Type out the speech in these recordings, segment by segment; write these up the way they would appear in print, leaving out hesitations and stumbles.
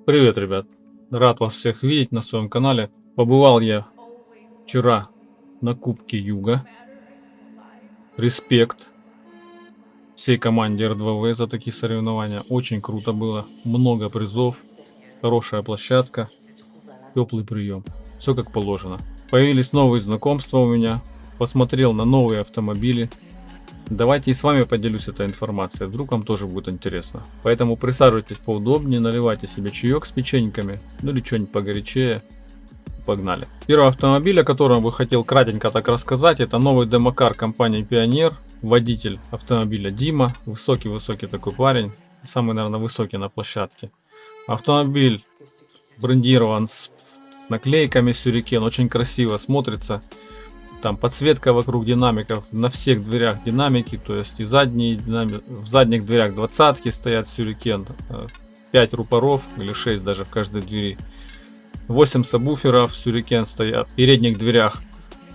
Привет, ребят! Рад вас всех видеть на своем канале. Побывал я вчера на Кубке Юга. Респект всей команде R2V за такие соревнования. Очень круто было. Много призов. Хорошая площадка. Теплый прием. Все как положено. Появились новые знакомства у меня. Посмотрел на новые автомобили. Давайте и с вами поделюсь этой информацией, вдруг вам тоже будет интересно. Поэтому присаживайтесь поудобнее, наливайте себе чаек с печеньками, ну или что-нибудь погорячее. Погнали. Первый автомобиль, о котором бы хотел кратенько так рассказать, это новый демокар компании Pioneer. Водитель автомобиля Дима, высокий-высокий такой парень, самый, наверное, высокий на площадке. Автомобиль брендирован с наклейками Сюрикен, очень красиво смотрится. Там подсветка вокруг динамиков, на всех дверях динамики, то есть и задние динамики, в задних дверях 20-ки стоят Сюрикен, 5 рупоров или 6 даже в каждой двери, 8 сабвуферов Сюрикен стоят, в передних дверях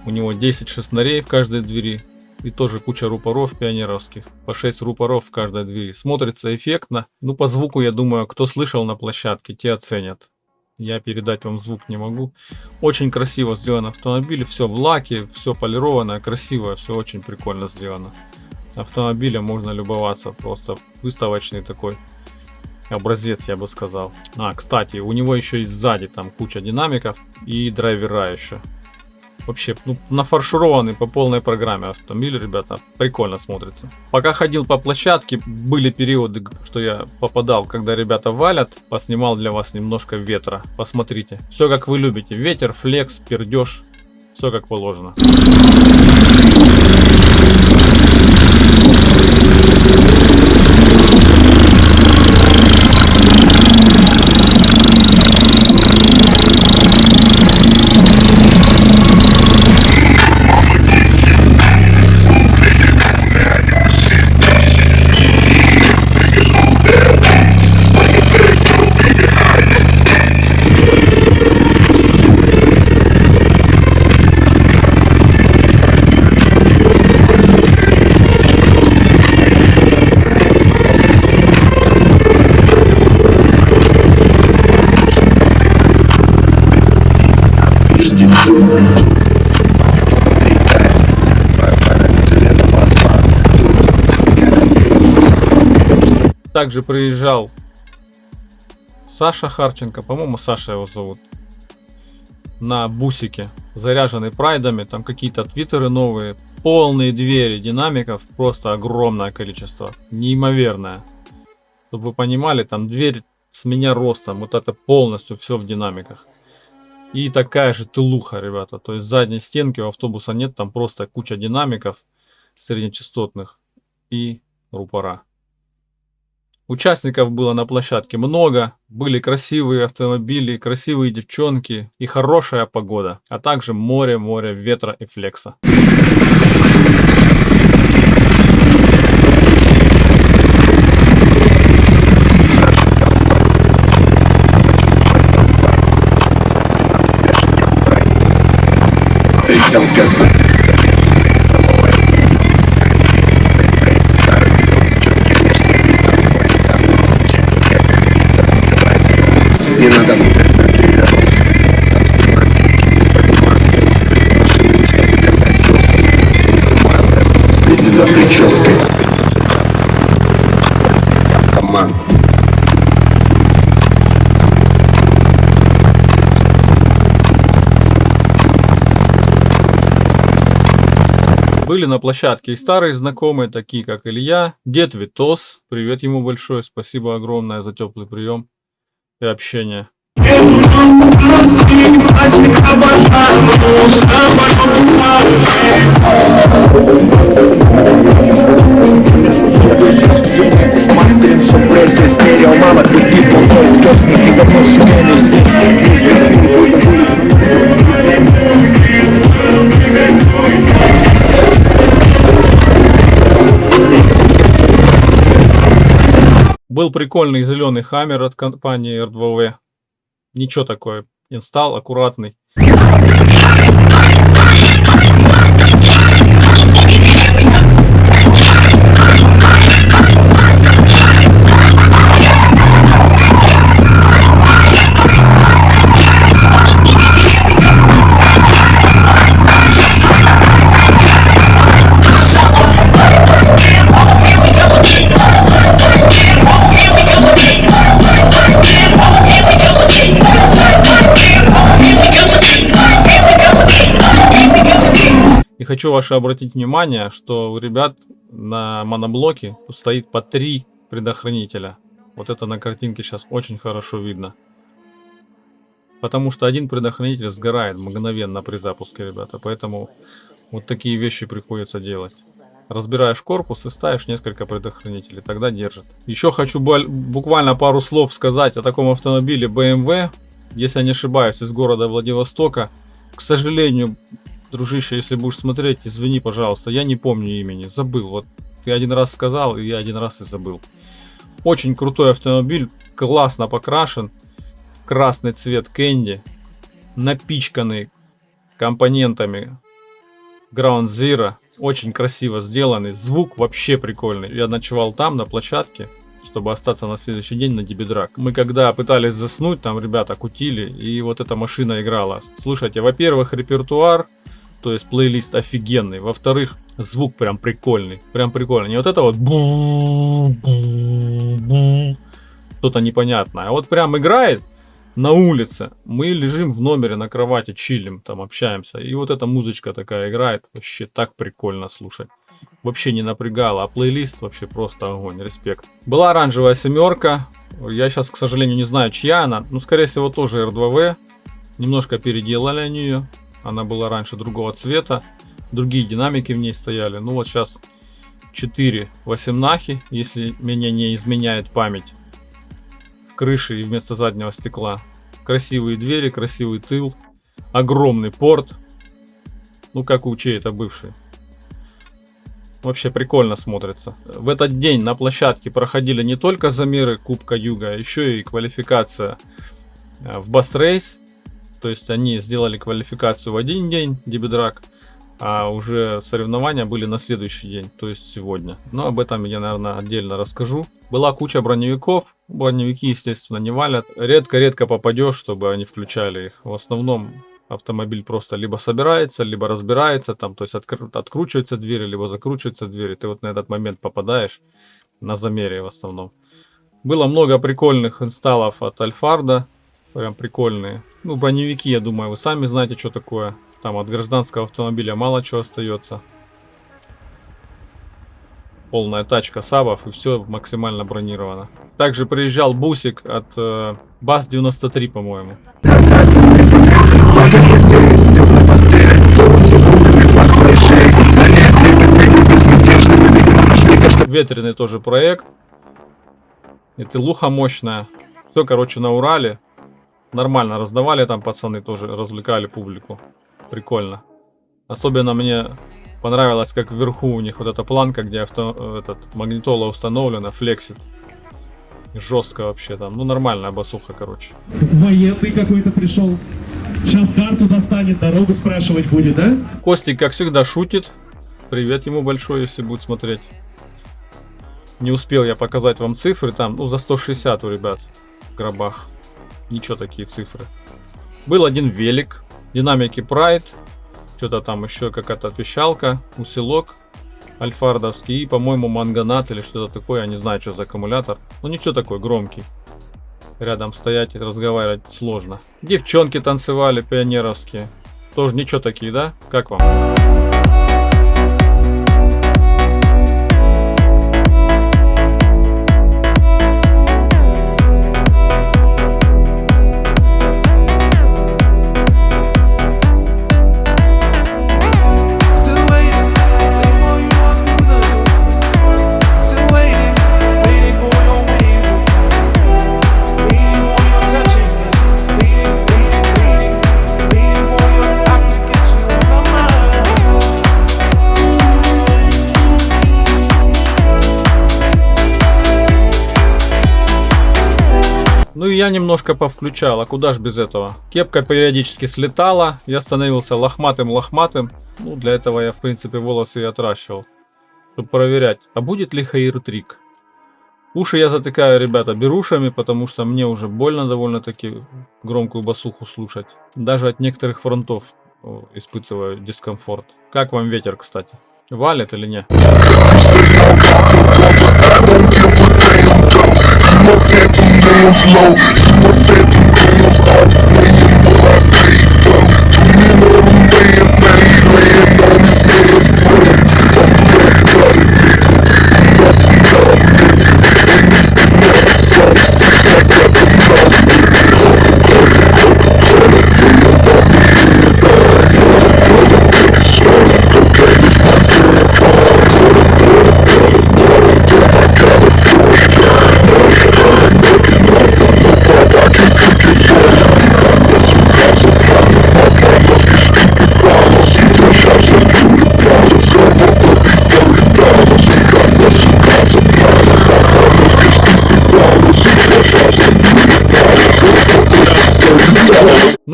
у него 10 шестнарей в каждой двери и тоже куча рупоров пионеровских, по 6 рупоров в каждой двери. Смотрится эффектно, ну по звуку, я думаю, кто слышал на площадке, те оценят. Я передать вам звук не могу. Очень красиво сделан автомобиль. Все в лаке, все полированное, красивое, все очень прикольно сделано. Автомобилем можно любоваться. Просто выставочный такой образец, я бы сказал. Кстати, у него еще и сзади там куча динамиков и драйвера еще. Вообще, нафаршированный по полной программе автомобиль, ребята, прикольно смотрится. Пока ходил по площадке, были периоды, что я попадал, когда ребята валят, поснимал для вас немножко ветра. Посмотрите, все как вы любите, ветер, флекс, пердеж, все как положено. Также приезжал Саша Харченко, по-моему, Саша его зовут, на бусике, заряженный прайдами, там какие-то твиттеры новые, полные двери динамиков, просто огромное количество, неимоверное. Чтобы вы понимали, там дверь с меня ростом, вот это полностью все в динамиках. И такая же тылуха, ребята, то есть задней стенки у автобуса нет, там просто куча динамиков среднечастотных и рупора. Участников было на площадке много, были красивые автомобили, красивые девчонки и хорошая погода, а также море ветра и флекса. Не надо следи за прической. Команд. Были на площадке и старые знакомые, такие как Илья, дед Витос, привет ему большое, спасибо огромное за теплый прием и общение. Был прикольный зеленый хаммер от компании R2V. Ничего такое. Инсталл аккуратный. И хочу ваше обратить внимание, что у ребят на моноблоке стоит по 3 предохранителя. Вот это на картинке сейчас очень хорошо видно. Потому что один предохранитель сгорает мгновенно при запуске, ребята. Поэтому вот такие вещи приходится делать. Разбираешь корпус и ставишь несколько предохранителей, тогда держит. Еще хочу буквально пару слов сказать о таком автомобиле BMW. Если я не ошибаюсь, из города Владивостока. К сожалению, дружище, если будешь смотреть, извини, пожалуйста, я не помню имени, забыл. Вот я один раз сказал, и я один раз и забыл. Очень крутой автомобиль, классно покрашен в красный цвет кэнди, напичканный компонентами Ground Zero, очень красиво сделанный, звук вообще прикольный. Я ночевал там, на площадке, чтобы остаться на следующий день на Дибидрак. Мы когда пытались заснуть, там ребята кутили, и вот эта машина играла. Слушайте, во-первых, репертуар, то есть плейлист офигенный. Во-вторых, звук прям прикольный. Прям прикольный. Не вот это вот что-то непонятное. А вот прям играет на улице. Мы лежим в номере на кровати, чилим, там общаемся. И вот эта музычка такая играет. Вообще так прикольно слушать. Вообще не напрягало. А плейлист вообще просто огонь. Респект. Была оранжевая 7. Я сейчас, к сожалению, не знаю, чья она. Ну, скорее всего, тоже R2V. Немножко переделали они ее. Она была раньше другого цвета. Другие динамики в ней стояли. Ну вот сейчас 4 восемнахи, если меня не изменяет память. В крыше и вместо заднего стекла. Красивые двери, красивый тыл. Огромный порт. Ну как у чей-то бывший. Вообще прикольно смотрится. В этот день на площадке проходили не только замеры Кубка Юга, а еще и квалификация в Bass Race. То есть они сделали квалификацию в один день, Дибидрак, а уже соревнования были на следующий день, то есть сегодня. Но об этом я, наверное, отдельно расскажу. Была куча броневиков. Броневики, естественно, не валят. Редко-редко попадешь, чтобы они включали их. В основном автомобиль просто либо собирается, либо разбирается, там, то есть откручиваются двери, либо закручиваются двери. Ты вот на этот момент попадаешь на замере в основном. Было много прикольных инсталлов от Альфарда. Прям прикольные. Ну, броневики, я думаю, вы сами знаете, что такое. Там от гражданского автомобиля мало чего остается. Полная тачка сабов, и все максимально бронировано. Также приезжал бусик от БАЗ-93, по-моему. Ветреный тоже проект. И тылуха мощная. Все, короче, на Урале. Нормально раздавали там пацаны, тоже развлекали публику. Прикольно. Особенно мне понравилось, как вверху у них вот эта планка, где магнитола установлена, флексит. Жестко вообще там. Ну, нормальная басуха, короче. Военный какой-то пришел. Сейчас карту достанет, дорогу спрашивать будет, да? Костик, как всегда, шутит. Привет ему большой, если будет смотреть. Не успел я показать вам цифры. Там, ну, за 160 у ребят в гробах. Ничего, такие цифры. Был один велик. Динамики Pride. Что-то там еще какая-то пищалка. Усилок альфардовский. И, по-моему, манганат или что-то такое. Я не знаю, что за аккумулятор. Ну, ничего такой, громкий. Рядом стоять и разговаривать сложно. Девчонки танцевали, пионеровские. Тоже ничего такие, да? Как вам? Ну и я немножко повключал, а куда ж без этого. Кепка периодически слетала, я становился лохматым. Ну, для этого я, в принципе, волосы и отращивал, чтобы проверять, а будет ли хейр-трик. Уши я затыкаю, ребята, берушами, потому что мне уже больно довольно-таки громкую басуху слушать. Даже от некоторых фронтов испытываю дискомфорт. Как вам ветер, кстати? Валит или нет?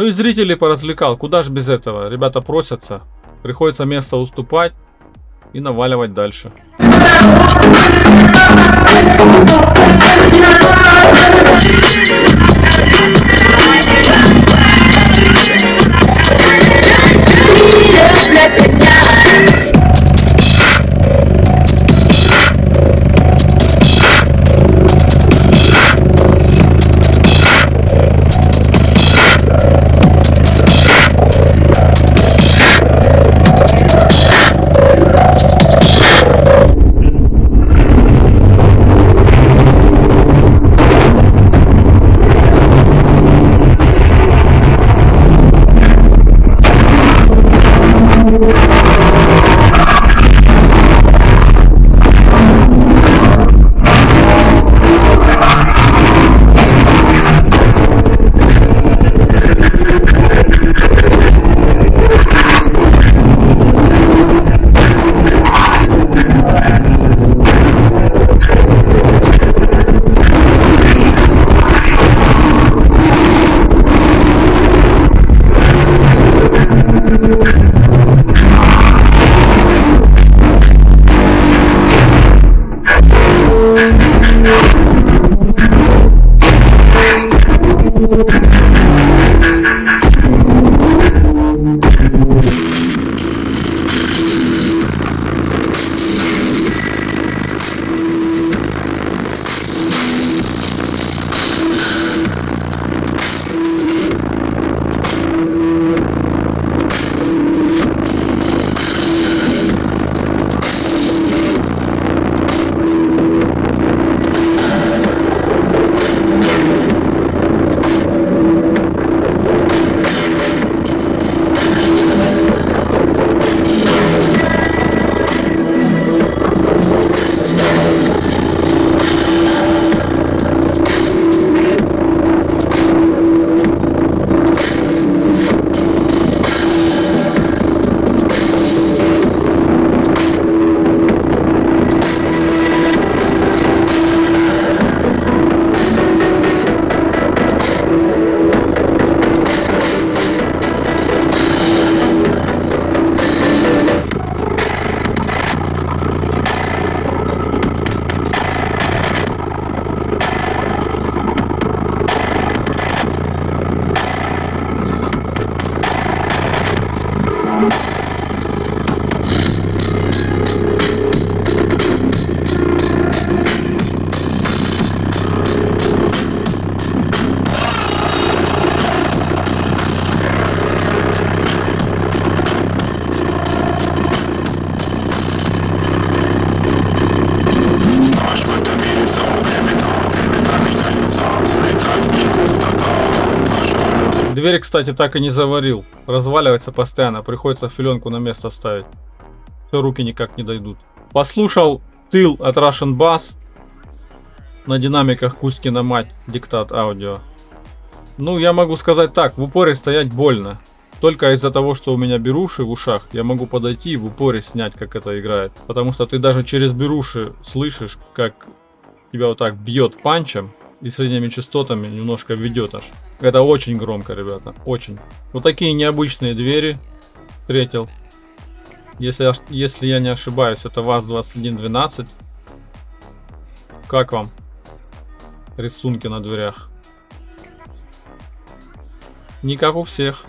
Ну и зрителей поразвлекал. Куда ж без этого? Ребята просятся. Приходится место уступать и наваливать дальше. Дверь, кстати, так и не заварил. Разваливается постоянно. Приходится филенку на место ставить. Все, руки никак не дойдут. Послушал тыл от Russian Bass. На динамиках Кузькина мать. Диктат аудио. Ну, я могу сказать так. В упоре стоять больно. Только из-за того, что у меня беруши в ушах, я могу подойти и в упоре снять, как это играет. Потому что ты даже через беруши слышишь, как тебя вот так бьет панчем. И средними частотами немножко ведет аж. Это очень громко, ребята. Очень. Вот такие необычные двери встретил. Если я не ошибаюсь, это ВАЗ-2112. Как вам рисунки на дверях? Не как у всех.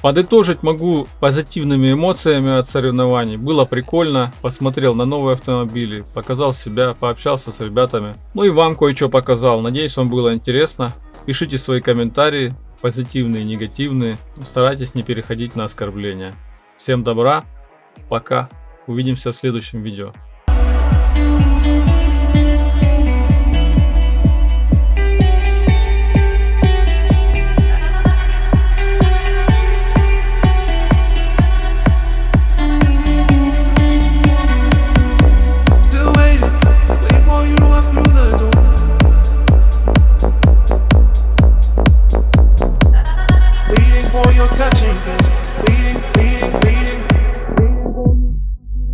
Подытожить могу позитивными эмоциями от соревнований. Было прикольно, посмотрел на новые автомобили, показал себя, пообщался с ребятами. Ну и вам кое-что показал. Надеюсь, вам было интересно. Пишите свои комментарии, позитивные, негативные. Старайтесь не переходить на оскорбления. Всем добра, пока. Увидимся в следующем видео.